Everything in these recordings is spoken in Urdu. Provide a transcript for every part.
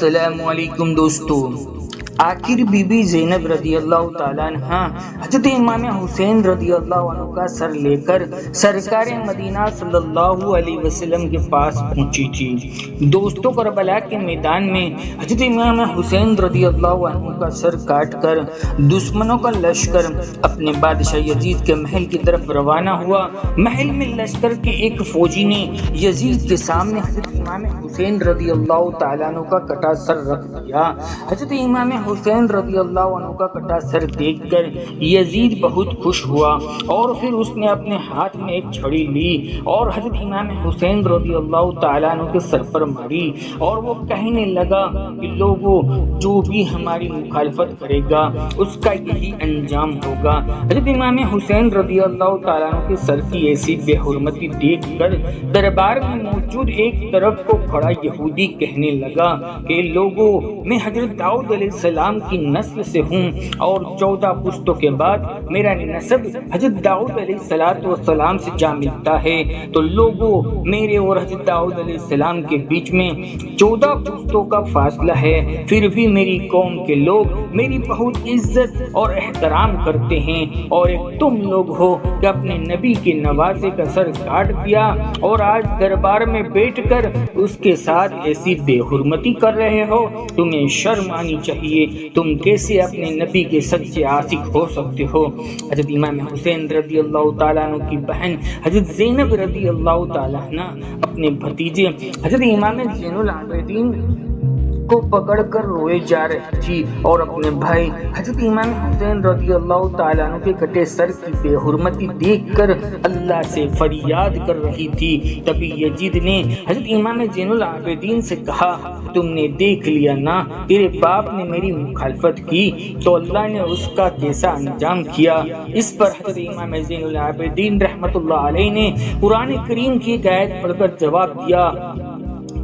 السلام علیکم دوستو۔ آخر بی بی زینب رضی اللہ تعالیٰ عنہ حضرت امام حسین رضی اللہ عنہ کا سر لے کر سرکار مدینہ صلی اللہ علیہ وسلم کے پاس پہنچی تھی۔ دوستو، کربلا کے میدان میں حضرت امام حسین رضی اللہ عنہ کا سر کاٹ کر دشمنوں کا لشکر اپنے بادشاہ یزید کے محل کی طرف روانہ ہوا۔ محل میں لشکر کے ایک فوجی نے یزید کے سامنے حضرت امام حسین رضی اللہ تعالیٰ عنہ کا کٹا سر رکھ دیا۔ حضرت امام حسین رضی اللہ عنہ کا کٹا سر دیکھ کر یزید بہت خوش ہوا اور پھر اس نے اپنے ہاتھ میں ایک چھڑی لی اور حضرت امام حسین رضی اللہ تعالیٰ عنہ کے سر پر ماری اور وہ کہنے لگا کہ لوگوں، جو بھی ہماری مخالفت کرے گا اس کا یہی انجام ہوگا۔ حضرت امام حسین رضی اللہ تعالیٰ عنہ کے سر کی ایسی بے حرمتی دیکھ کر دربار میں موجود ایک طرف کو کھڑا یہودی کہنے لگا کہ لوگوں، میں حضرت داؤد علیہ السلام کی نسل سے ہوں اور 14 پشتوں کے بعد میرا نسب حضرت داؤد علیہ السلام سے جا ملتا ہے، تو لوگوں، میرے اور حضرت داؤد علیہ السلام کے بیچ میں 14 پشتوں کا فاصلہ ہے، پھر بھی میری قوم کے لوگ میری بہت عزت اور احترام کرتے ہیں، اور ایک تم لوگ ہو کہ اپنے نبی کے نوازے کا سر کاٹ دیا اور آج دربار میں بیٹھ کر اس کے ساتھ ایسی بے حرمتی کر رہے ہو۔ تمہیں شرم آنی چاہیے، تم کیسے اپنے نبی کے سچے عاشق ہو سکتے ہو؟ حضرت امام حسین رضی اللہ تعالیٰ عنہ کی بہن حضرت زینب رضی اللہ تعالیٰ عنہ اپنے بھتیجے حضرت امام زین العابدین کو پکڑ کر روئے جا رہی تھی اور اپنے بھائی حضرت امام حسین رضی اللہ تعالیٰ عنہ کے کٹے سر کی بے حرمتی دیکھ کر اللہ سے فریاد کر رہی تھی۔ تبھی یزید نے حضرت امام زین العابدین سے کہا، تم نے دیکھ لیا نا، تیرے باپ نے میری مخالفت کی تو اللہ نے اس کا کیسا انجام کیا۔ اس پر حضرت امام زین العابدین رحمۃ اللہ علیہ نے قرآن کریم کی ایک آیت پڑھ کر جواب دیا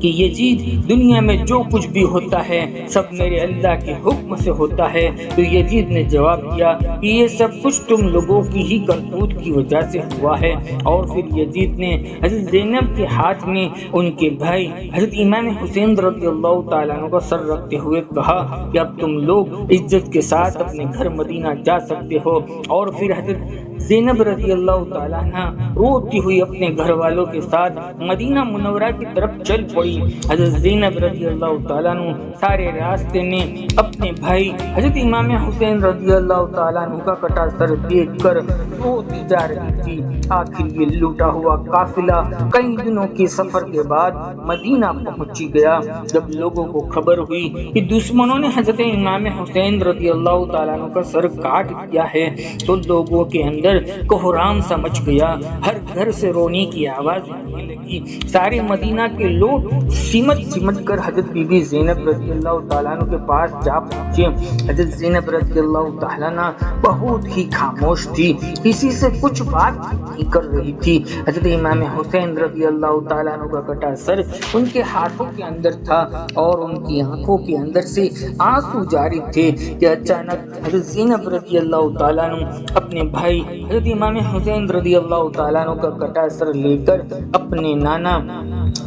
کہ یزید، دنیا میں جو کچھ بھی ہوتا ہے سب میرے اللہ کے حکم سے ہوتا ہے۔ تو یزید نے جواب دیا کہ یہ سب کچھ تم لوگوں کی ہی کرتوت کی وجہ سے ہوا ہے، اور پھر یزید نے حضرت زینب کے ہاتھ میں ان کے بھائی حضرت امام حسین رضی اللہ تعالیٰ عنہ کا سر رکھتے ہوئے کہا کہ اب تم لوگ عزت کے ساتھ اپنے گھر مدینہ جا سکتے ہو، اور پھر حضرت زینب رضی اللہ تعالیٰ عنہ روتی ہوئی اپنے گھر والوں کے ساتھ مدینہ منورہ کی طرف چل پڑی۔ حضرت زینب رضی اللہ تعالیٰ عنہ سارے راستے میں اپنے بھائی حضرت امام حسین رضی اللہ تعالیٰ عنہ کا کٹا سر دیکھ کر روتی جا رہی تھی۔ آخر یہ لوٹا ہوا قافلہ کئی دنوں کے سفر کے بعد مدینہ پہنچ گیا۔ جب لوگوں کو خبر ہوئی کہ دشمنوں نے حضرت امام حسین رضی اللہ تعالیٰ عنہ کا سر کاٹ دیا ہے تو لوگوں کے اندر کوہرام سا مچ گیا، ہر گھر سے رونے کی آواز آنے لگی۔ سارے مدینہ کے لوگ سمٹ کر حضرت بی بی زینب رضی اللہ تعالیٰ عنہ کے پاس جا پہنچے۔ حضرت زینب رضی اللہ تعالیٰ عنہ بہت ہی خاموش تھی، کسی سے کچھ بات نہیں کر رہی تھی۔ حضرت امام حسین رضی اللہ تعالیٰ عنہ کا کٹا سر ان کے ہاتھوں کے اندر تھا اور ان کی آنکھوں کے اندر سے آنسو جاری تھے کہ اچانک حضرت زینب رضی اللہ تعالیٰ عنہ اپنے بھائی حضرت امام حسین رضی اللہ تعالیٰ عنہ کا کٹا سر لے کر اپنے نانا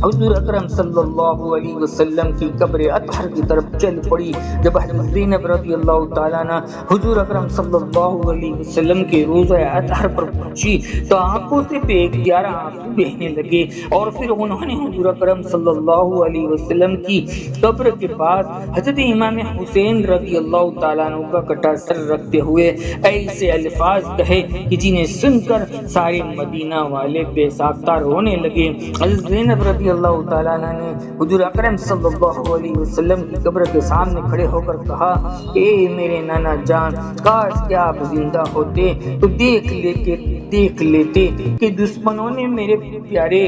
حضور اکرم صلی اللہ علیہ وسلم کی قبر اطہر کی طرف چل پڑی۔ جب حضرت زینب رضی اللہ تعالیٰ عنہ حضور اکرم صلی اللہ علیہ وسلم کے روضہ اطہر پر پہنچی تو آنکھوں سے بے اختیار آنسو بہنے لگے، اور پھر انہوں نے حضور اکرم صلی اللہ علیہ وسلم کی قبر کے پاس حضرت امام حسین رضی اللہ تعالیٰ عنہ کا کٹا سر رکھتے ہوئے ایسے الفاظ کہے کہ جنہیں سن کر سارے مدینہ والے بے ساختہ رونے لگے۔ حضرت زینب رضی اللہ تعالیٰ عنہ نے حضور اکرم صلی اللہ علیہ وسلم کی قبر کے سامنے کھڑے ہو کر کہا، اے میرے نانا جان، کاش کہ آپ زندہ ہوتے تو دیکھ لیتے کہ دشمنوں نے میرے پیارے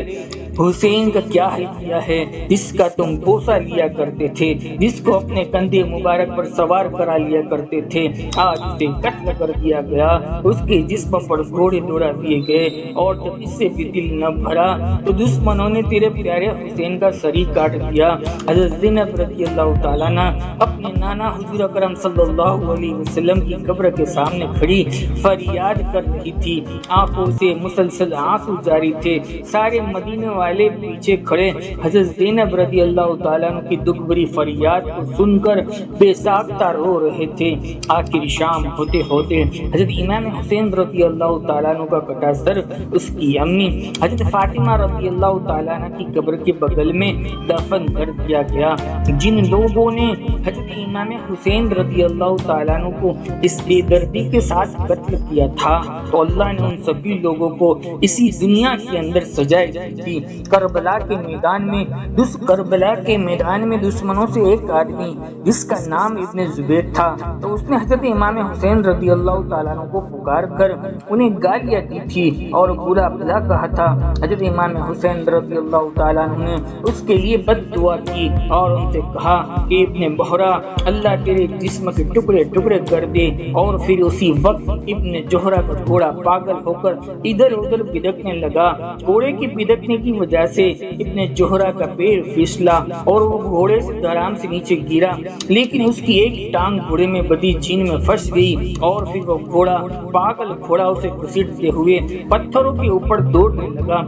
حسین کا کیا حل کیا ہے، جس کا تم بوسہ لیا کرتے تھے، جس کو اپنے کندھے مبارک پر سوار کرا لیا کرتے تھے، آج اسے قتل کر دیا گیا، اس کے جسم پر گھوڑے دوڑا دیے گئے، اور جب اس سے بھی دل نہ بھرا تو دشمنوں نے تیرے پیارے حسین کا سر ہی کاٹ دیا۔ حضرت زینب رضی اللہ تعالیٰ عنہ اپنے نانا حضور اکرم صلی اللہ علیہ وسلم کی قبر کے سامنے کھڑی فریاد کر رہی تھی۔ آنکھوں سے مسلسل آنسو جاری تھے۔ سارے مدینے والے پیچھے کھڑے حضرت زینب رضی اللہ تعالیٰ عنہ کی دکھ بھری فریاد کو سن کر بے ساختہ رو رہے تھے۔ آخر شام ہوتے ہوتے حضرت امام حسین رضی اللہ تعالیٰ عنہ کا کٹا سر اس کی امی حضرت فاطمہ رضی اللہ تعالیٰ عنہ کی قبر کے بغل میں دفن کر دیا گیا۔ جن لوگوں نے حضرت امام حسین رضی اللہ تعالیٰ عنہ کو اس بے دردی کے ساتھ قتل کیا تھا تو اللہ نے ان سبھی لوگوں کو اسی دنیا کے اندر سجائے دی تھی۔ کربلا کے میدان میں دشمنوں سے ایک آدمی جس کا نام ابن زبیر تھا تو اس نے حضرت امام حسین رضی اللہ تعالیٰ عنہ کو پکار کر انہیں گالیاں دی تھی اور برا بھلا کہا تھا۔ حضرت امام حسین رضی اللہ تعالیٰ عنہ نے اس کے لیے بد دعا کی اور ان سے کہا کہ ابن بحرا، اللہ تیرے جسم کے ٹکڑے ٹکڑے کر دے۔ اور پھر اسی وقت ابن جوہرہ کا گھوڑا پاگل ہو کر ادھر ادھر بھدکنے لگا۔ گھوڑے کے بھدکنے کی وجہ سے ابن جوہرہ کا پیر پھسلا اور وہ گھوڑے سے آرام سے نیچے گرا، لیکن اس کی ایک ٹانگ گھوڑے میں بدی چین میں پھنس گئی اور پھر وہ پاگل گھوڑا اسے گھسیٹتے ہوئے پتھروں کے اوپر دوڑنے لگا۔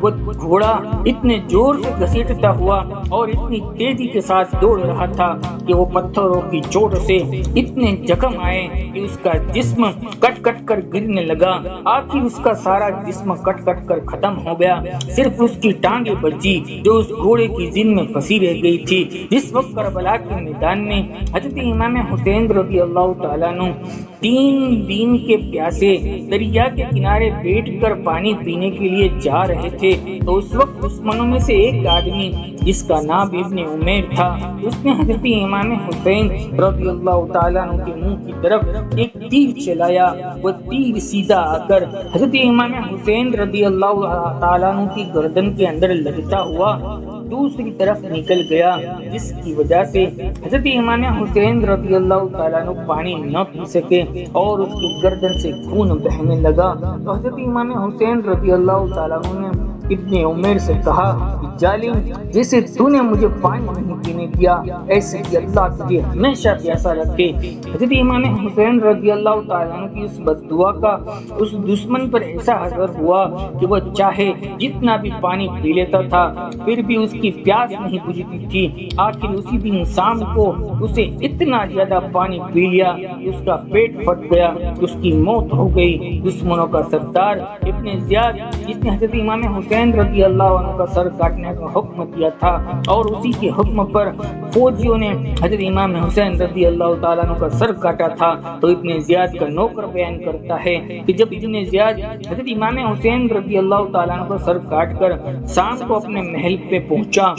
وہ گھوڑا اتنے زور سے گھسیٹتا ہوا اور اتنی تیزی کے ساتھ دوڑ رہا تھا کہ وہ پتھروں کی چوٹ سے اتنے زخم آئے کہ اس کا جسم کٹ کٹ کر گرنے لگا۔ آخر اس کا سارا جسم کٹ کٹ کر ختم ہو گیا، صرف اس کی ٹانگیں بچی جو اس گھوڑے کی زین میں پھنسی رہ گئی تھی۔ جس وقت کربلا کے میدان میں حضرت امام حسین رضی اللہ تعالیٰ عنہ 3 دن کے پیاسے دریا کے کنارے بیٹھ کر پانی پینے کے لیے جا رہے تھے تو اس وقت دشمنوں میں سے ایک آدمی جس کا نام ابن عمیر تھا، اس نے حضرت امام حسین رضی اللہ تعالیٰ عنہ کے منہ کی طرف ایک تیر چلایا۔ وہ تیر سیدھا آ کر حضرت امام حسین رضی اللہ تعالیٰ عنہ کی گردن کے اندر لگتا ہوا دوسری طرف نکل گیا، جس کی وجہ سے حضرت امام حسین رضی اللہ تعالیٰ عنہ پانی نہ پی سکے اور اس کی گردن سے خون بہنے لگا۔ تو حضرت امام حسین رضی اللہ تعالیٰ عنہ نے ابن عمیر سے کہا کہ ظالم، جیسے تو نے مجھے پانی نہیں پینے دیا ایسے کہ اللہ تجھے ہمیشہ پیاسا رکھے۔ حضرت امام حسین رضی اللہ تعالیٰ عنہ کی اس بد دعا کا اس دشمن پر ایسا اثر ہوا کہ وہ چاہے جتنا بھی پانی پی لیتا تھا پھر بھی اس کی پیاس نہیں بجھتی تھی۔ آخر اسی دن شام کو اسے اتنا زیادہ پانی پی لیا کہ اس کا پیٹ پھٹ گیا، اس کی موت ہو گئی۔ دشمنوں کا سردار ابن زیاد جس نے حضرت امام حسین رضی اللہ عنہ کا سر کاٹنے کا حکم دیا تھا اور اسی کے حکم پر فوجیوں نے حضرت امام حسین رضی اللہ تعالیٰ عنہ کا سر کاٹا تھا، تو ابن زیاد کا نوکر بیان کرتا ہے کہ جب ابن زیاد حضرت امام حسین رضی اللہ تعالیٰ عنہ کا سر کاٹ کر شام کو اپنے محل پہ پہنچا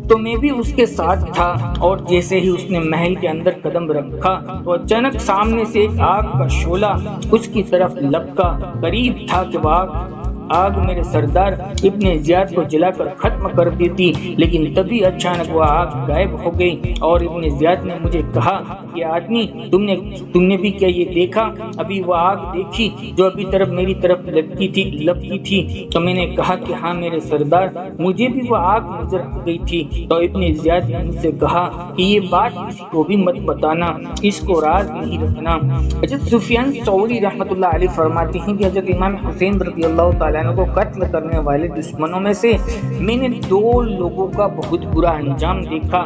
تو میں بھی اس کے ساتھ تھا، اور جیسے ہی اس نے محل کے اندر قدم رکھا تو اچانک سامنے سے ایک آگ کا شعلہ اس کی طرف لپکا۔ قریب تھا کہ آگ میرے سردار ابن زیاد کو جلا کر ختم کر دیتی، لیکن تبھی اچانک وہ آگ غائب ہو گئی اور ابن زیاد نے مجھے کہا کہ آدمی تم نے بھی کیا یہ دیکھا؟ ابھی وہ آگ دیکھی جو ابھی طرف میری طرف لپکی تھی؟ تو میں نے کہا کہ ہاں میرے سردار، مجھے بھی وہ آگ نظر آ گئی تھی۔ تو ابن زیاد نے مجھ سے کہا کہ یہ بات کسی کو بھی مت بتانا، اس کو راز نہیں رکھنا۔ حضرت سفیان ثوری رحمۃ اللہ علیہ فرماتے ہیں کہ حضرت امام حسین رضی اللہ تعالیٰ عنہ کو قتل کرنے والے دشمنوں میں سے میں نے 2 لوگوں کا بہت برا انجام دیکھا۔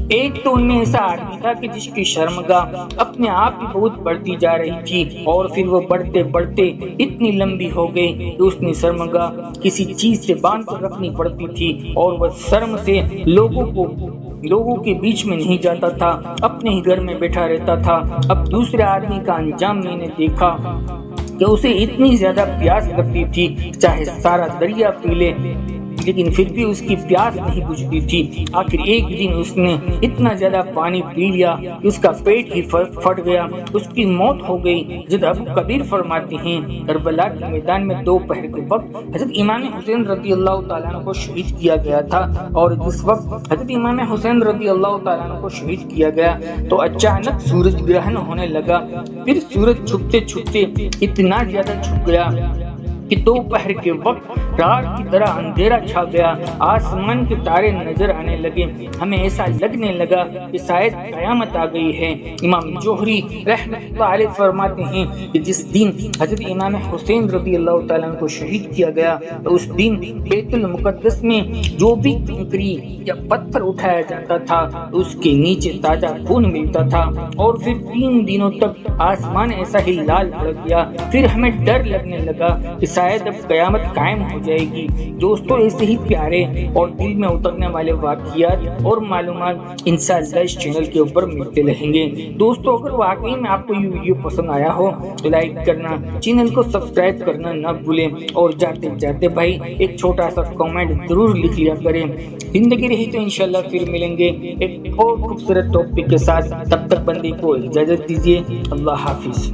ایک تو ان میں ایسا آدمی تھا کہ جس کی شرمگاہ اپنے آپ ہی بہت بڑھتی جا رہی تھی اور پھر وہ بڑھتے بڑھتے اتنی لمبی ہو گئی کہ اس نے شرمگاہ کسی چیز سے باندھ کر رکھنی پڑتی تھی اور وہ شرم سے لوگوں کے بیچ میں نہیں جاتا تھا، اپنے ہی گھر میں بیٹھا رہتا تھا۔ اب دوسرے آدمی کا انجام میں نے دیکھا کہ اسے اتنی زیادہ پیاس لگتی تھی چاہے سارا دریا پی لے، لیکن پھر بھی اس کی پیاس نہیں بجھتی تھی۔ آخر ایک دن اس نے اتنا زیادہ پانی پی لیا کہ اس کا پیٹ ہی پھٹ گیا، اس کی موت ہو گئی۔ حضرت ابو کبیر فرماتے ہیں کربلا کے میدان میں دوپہر کے وقت حضرت امام حسین رضی اللہ تعالیٰ عنہ کو شہید کیا گیا تھا، اور جس وقت حضرت امام حسین رضی اللہ تعالیٰ عنہ کو شہید کیا گیا تو اچانک سورج گرہن ہونے لگا۔ پھر سورج چھپتے چھپتے اتنا زیادہ چھپ گیا کہ دوپہر کے وقت رات کی طرح اندھیرا چھا گیا، آسمان کے تارے نظر آنے لگے، ہمیں ایسا لگنے لگا کہ شاید قیامت آ گئی ہے۔ امام جوہری رحمۃ اللہ علیہ فرماتے ہیں کہ جس دن حضرت امام حسین رضی اللہ تعالیٰ عنہ کو شہید کیا گیا تو اس دن بیت المقدس میں جو بھی کنکری یا پتھر اٹھایا جاتا تھا اس کے نیچے تازہ خون ملتا تھا، اور پھر 3 دنوں تک آسمان ایسا ہی لال پڑ گیا۔ پھر ہمیں ڈر لگنے لگا کہ شاید اب قیامت قائم ہو جائے گی۔ دوستو، ایسے ہی پیارے اور دل میں اترنے والے واقعات اور معلومات انشاءاللہ اس چینل کے اوپر ملتے رہیں گے۔ دوستو، اگر واقعی میں آپ کو یہ ویڈیو پسند آیا ہو تو لائک کرنا، چینل کو سبسکرائب کرنا نہ بھولیں، اور جاتے جاتے بھائی ایک چھوٹا سا کامنٹ ضرور لکھ لیا کریں۔ زندگی رہی تو انشاءاللہ پھر ملیں گے ایک اور خوبصورت ٹاپک کے ساتھ، تب تک بندے کو اجازت دیجیے۔ اللہ حافظ۔